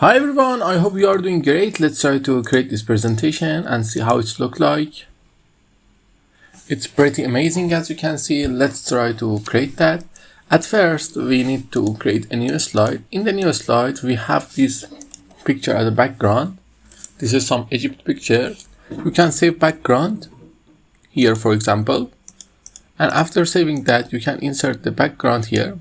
Hi everyone, I hope you are doing great. Let's try to create this presentation and see how it looks like. It's pretty amazing as you can see. Let's try to create that. At first, we need to create a new slide. In the new slide, we have this picture as a background. This is some Egypt picture. You can save background here, for example. And after saving that, you can insert the background here.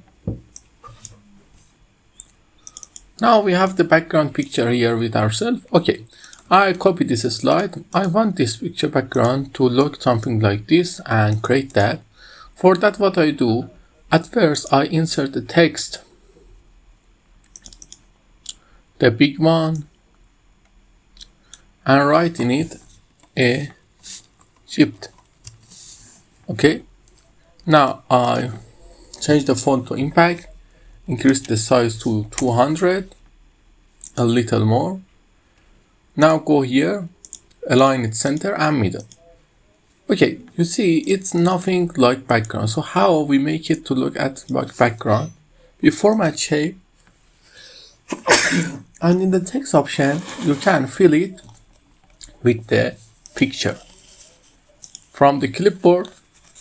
Now we have the background picture here with ourselves. Okay, I copy this slide. I want this picture background to look something like this and create that. For that, what I do, at first I insert the text, the big one, and write in it Egypt. Okay, now I change the font to impact, increase the size to 200, a little more. Now go here, align it center and middle. Okay, you see it's nothing like background. So how we make it to look at like background? We format shape and in the text option you can fill it with the picture. From the clipboard,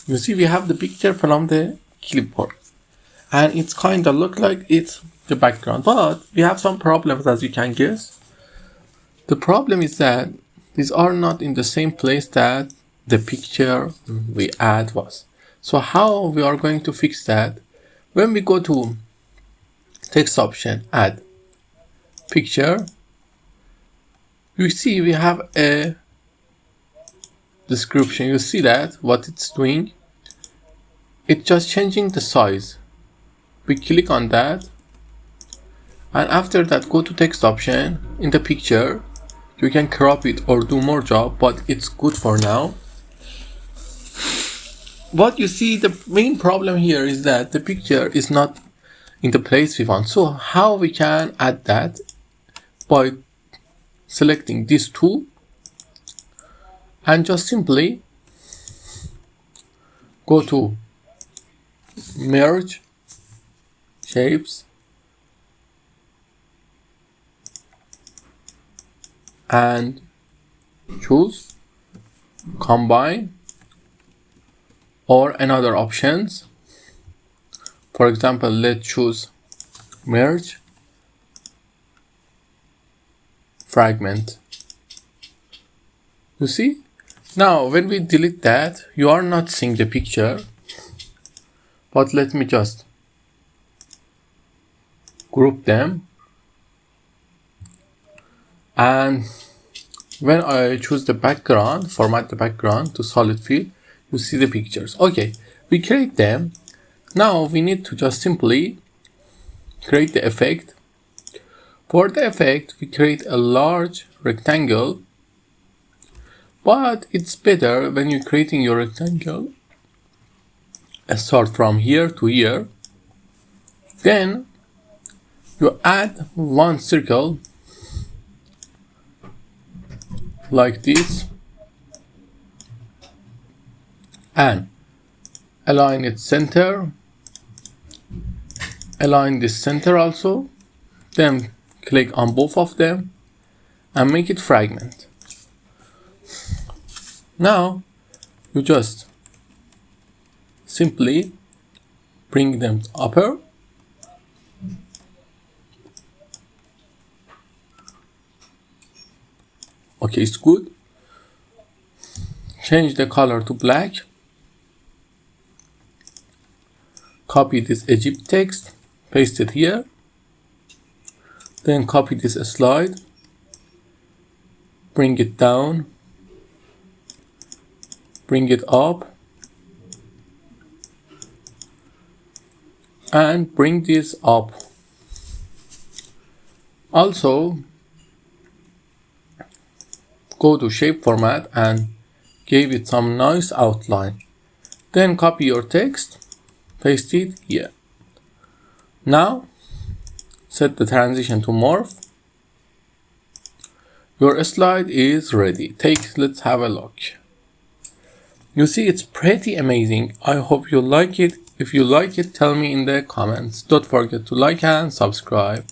you see we have the picture from the clipboard. And it's kind of look like it's the background, but we have some problems as you can guess. The problem is that these are not in the same place that the picture we add was. So how we are going to fix that? When we go to text option, add picture, you see we have a description. You see that what it's doing? It's just changing the size. We click on that, and after that go to text option. In the picture you can crop it or do more job, but it's good for now. But you see the main problem here is that the picture is not in the place we want. So how we can add that? By selecting this tool and just simply go to merge shapes and choose combine or another options. For example, let's choose merge fragment. You see, now when we delete that, you are not seeing the picture, but let me just group them, and when I choose the background, format the background to solid fill, you see the pictures. Okay, we create them. Now we need to just simply create the effect. For the effect, we create a large rectangle, but it's better when you're creating your rectangle, start from here to here, then you add one circle like this and align its center, align this center also, then click on both of them and make it fragment. Now you just simply bring them upper, okay, it's good. Change the color to black. Copy this Egypt text, paste it here. Then copy this slide, bring it down, bring it up, and bring this up. Also, go to shape format and give it some nice outline. Then copy your text, paste it here. Now set the transition to morph. Your slide is ready. Let's have a look. You see it's pretty amazing. I hope you like it. If you like it, tell me in the comments. Don't forget to like and subscribe.